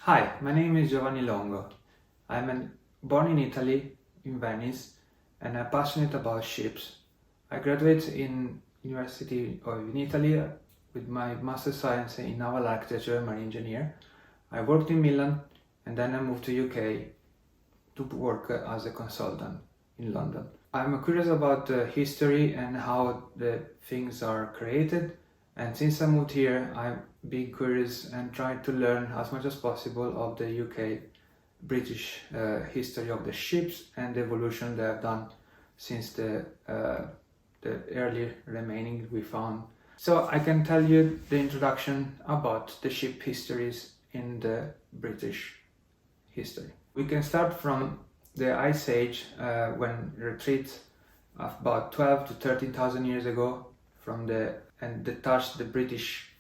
Hi, my name is Giovanni Longo. Born in Italy, in Venice, and I'm passionate about ships. I graduated in University in Italy with my Master Science in Naval Architecture and Marine Engineer. I worked in Milan and then I moved to UK to work as a consultant in London. I'm curious about history and how the things are created, and since I moved here I've been curious and tried to learn as much as possible of the UK British history of the ships and the evolution they have done since the early remaining we found. So I can tell you the introduction about the ship histories in the British history. We can start from the Ice Age, when retreat of about 12 to 13,000 years ago and detached the British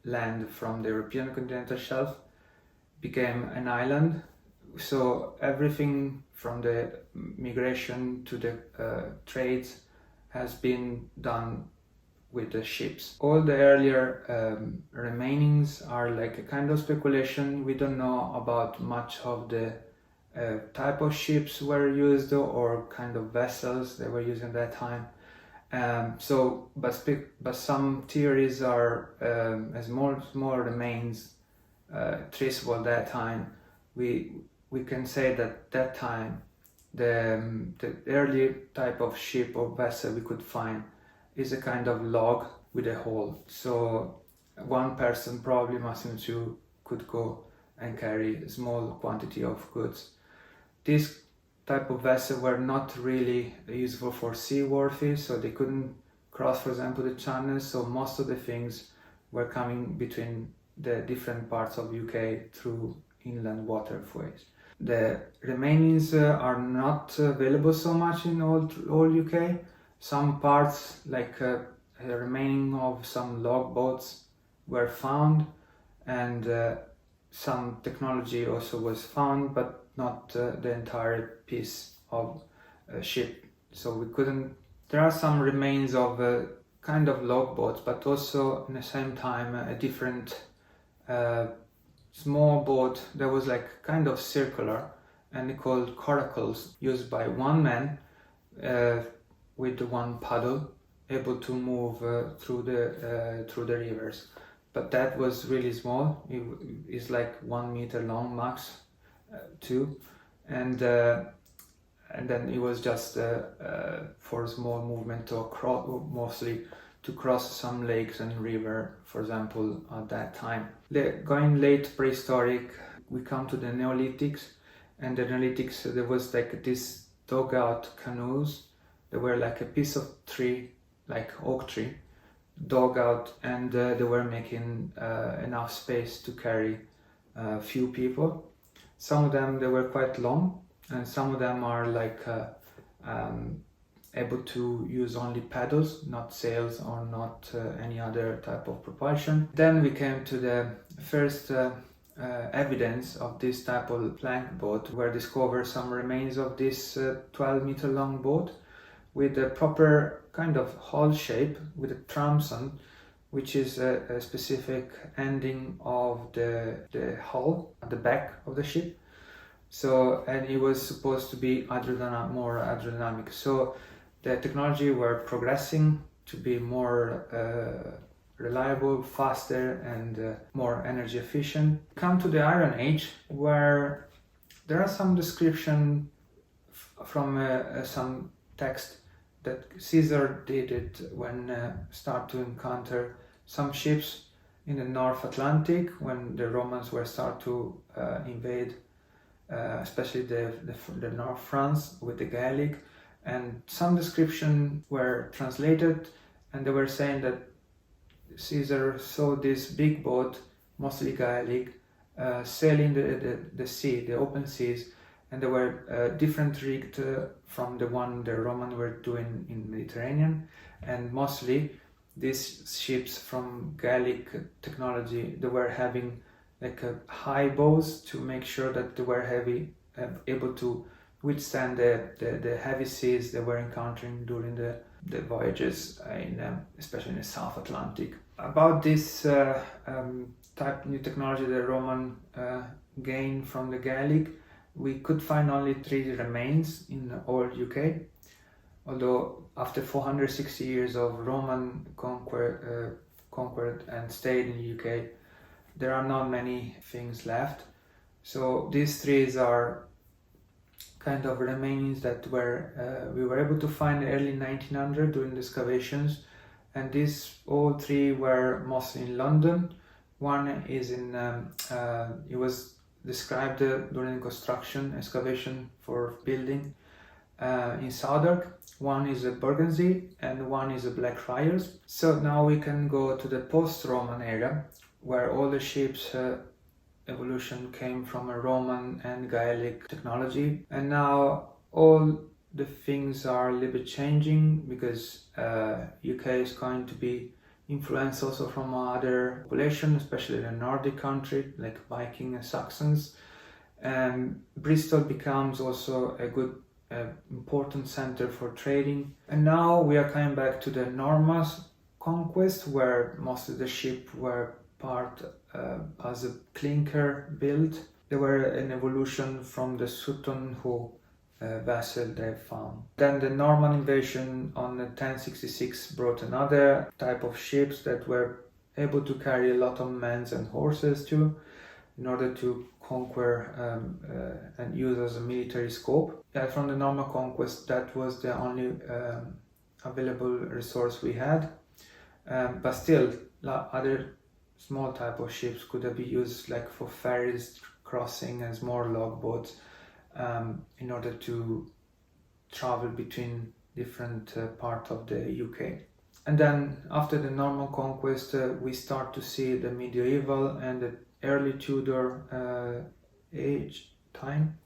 land from the European continental shelf, became an island. So everything from the migration to the trades has been done with the ships. All the earlier remainings are like a kind of speculation. We don't know about much of the type of ships were used or kind of vessels they were using at that time. But some theories are small remains traceable at that time. We can say that time the early type of ship or vessel we could find is a kind of log with a hole. So one person, probably maximum two, could go and carry a small quantity of goods. This type of vessel were not really useful for seaworthy, so they couldn't cross, for example, the channel. So most of the things were coming between the different parts of UK through inland waterways. The remainings are not available so much in all UK. Some parts, like a remaining of some log boats, were found, and some technology also was found, but not the entire piece of a ship. So we couldn't. There are some remains of kind of log boats, but also in the same time a different small boat that was like kind of circular and called coracles, used by one man with one paddle, able to move through the rivers. But that was really small. It's like 1 meter long max, two, and then it was just for small movement mostly to cross some lakes and river, for example, at that time. Going late prehistoric, we come to the Neolithics, and the Neolithics there was like this dugout canoes. They were like a piece of tree, like oak tree, dug out, and they were making enough space to carry a few people. Some of them they were quite long, and some of them are like able to use only paddles, not sails or not any other type of propulsion. Then we came to the first evidence of this type of plank boat, where discovered some remains of this 12-meter long boat with a proper kind of hull shape with a tramson, which is a specific ending of the hull at the back of the ship. So, and it was supposed to be more aerodynamic. So the technology were progressing to be more reliable, faster, and more energy efficient. Come to the Iron Age, where there are some description from some text that Caesar did it when start to encounter some ships in the North Atlantic when the Romans were start to invade, especially the North France with the Gaelic, and some description were translated, and they were saying that Caesar saw this big boat, mostly Gaelic, sailing the sea, the open seas, and they were different rigged from the one the Romans were doing in Mediterranean, and mostly these ships from Gaelic technology, they were having like a high bows to make sure that they were able to withstand the heavy seas they were encountering during the voyages, especially in the South Atlantic. About this new technology the Roman gained from the Gaelic, we could find only 3 remains in all UK. Although after 460 years of Roman conquered and stayed in the UK, there are not many things left. So these 3 are kind of remains that we were able to find in early 1900 during the excavations, and these all 3 were mostly in London. One is in it was described during construction excavation for building in Southwark. One is a Bermondsey and one is a Blackfriars. So now we can go to the post-Roman era, where all the ships evolution came from a Roman and Gaelic technology, and now all the things are a little bit changing because UK is going to be influenced also from other population, especially the Nordic country like Viking and Saxons. Bristol becomes also a good important center for trading, and now we are coming back to the Norman conquest, where most of the ships were part as a clinker build. They were an evolution from the Sutton Hoo vessel they found. Then the Norman invasion on 1066 brought another type of ships that were able to carry a lot of men and horses too, in order to conquer and use as a military scope. From the Norman conquest, that was the only available resource we had, but still other small type of ships could have been used like for ferries crossing and small log boats in order to travel between different parts of the UK. And then after the Norman conquest, we start to see the medieval and the early Tudor Age time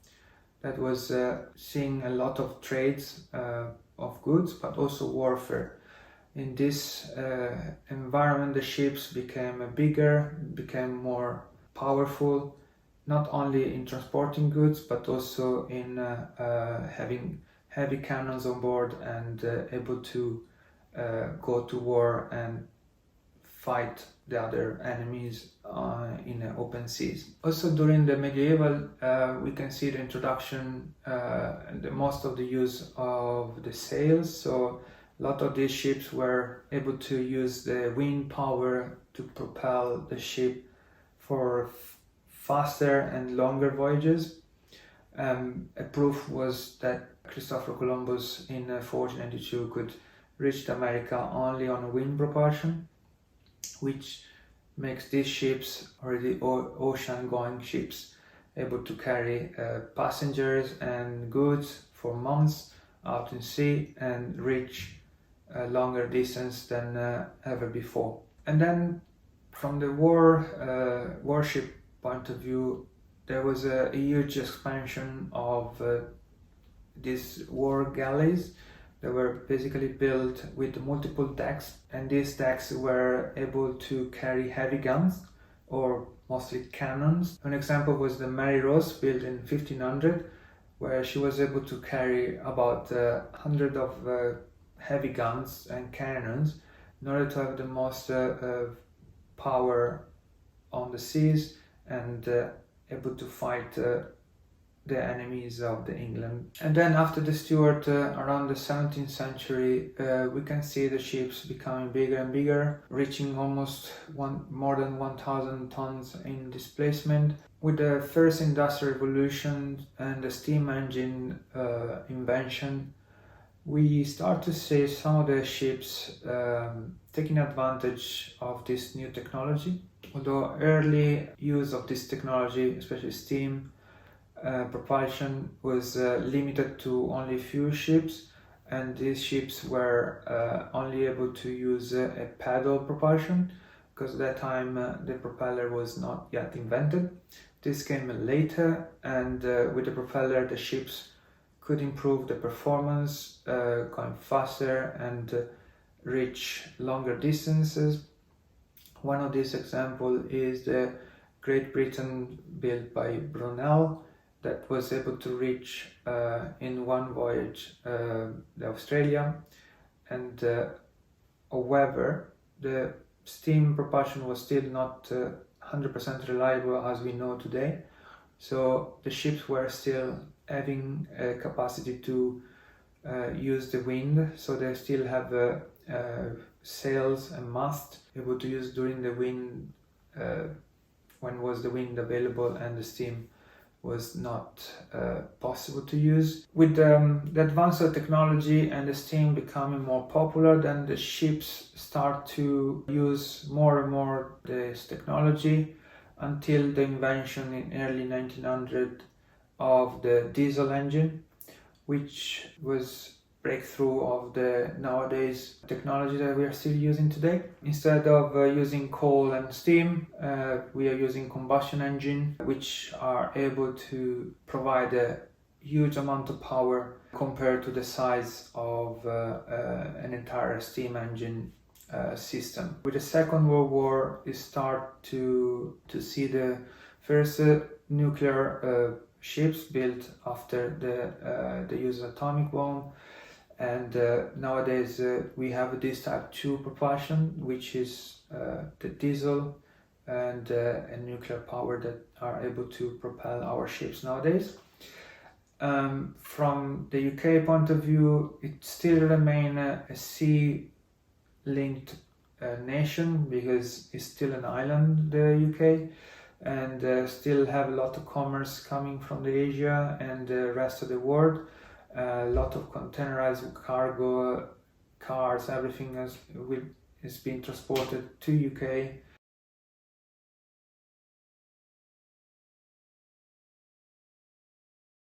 that was seeing a lot of trades of goods, but also warfare. In this environment, the ships became bigger, became more powerful, not only in transporting goods, but also in having heavy cannons on board and able to go to war and fight the other enemies in the open seas. Also during the medieval, we can see the introduction, most of the use of the sails. So a lot of these ships were able to use the wind power to propel the ship for faster and longer voyages. A proof was that Christopher Columbus in 1492 could reach America only on a wind propulsion, which makes these ships, already ocean-going ships, able to carry passengers and goods for months out in sea and reach a longer distance than ever before. And then from the warship point of view, there was a huge expansion of these war galleys. They were basically built with multiple decks, and these decks were able to carry heavy guns, or mostly cannons. An example was the Mary Rose, built in 1500, where she was able to carry about 100 of heavy guns and cannons in order to have the most power on the seas and able to fight the enemies of the England. And then after the Stuart, around the 17th century, we can see the ships becoming bigger and bigger, reaching almost more than 1,000 tons in displacement. With the first industrial revolution and the steam engine invention, we start to see some of the ships taking advantage of this new technology. Although early use of this technology, especially steam propulsion, was limited to only a few ships, and these ships were only able to use a paddle propulsion, because at that time the propeller was not yet invented. This came later, and with the propeller the ships could improve the performance, going faster and reach longer distances. One of these examples is the Great Britain built by Brunel, that was able to reach in one voyage the Australia, and however the steam propulsion was still not 100% reliable as we know today. So the ships were still having a capacity to use the wind, so they still have sails and mast able to use during the wind, when was the wind available and the steam was not possible to use. With the advance of technology and the steam becoming more popular, then the ships start to use more and more this technology until the invention in early 1900 of the diesel engine, which was breakthrough of the nowadays technology that we are still using today. Instead of using coal and steam, we are using combustion engine, which are able to provide a huge amount of power compared to the size of an entire steam engine system. With the Second World War, we start to see the first nuclear ships built after the use of atomic bomb. And nowadays we have this type 2 propulsion, which is the diesel and a nuclear power that are able to propel our ships nowadays. From the UK point of view, it still remains a sea-linked nation, because it's still an island, the UK, and still have a lot of commerce coming from the Asia and the rest of the world. A lot of containerized cargo, cars, everything is being transported to UK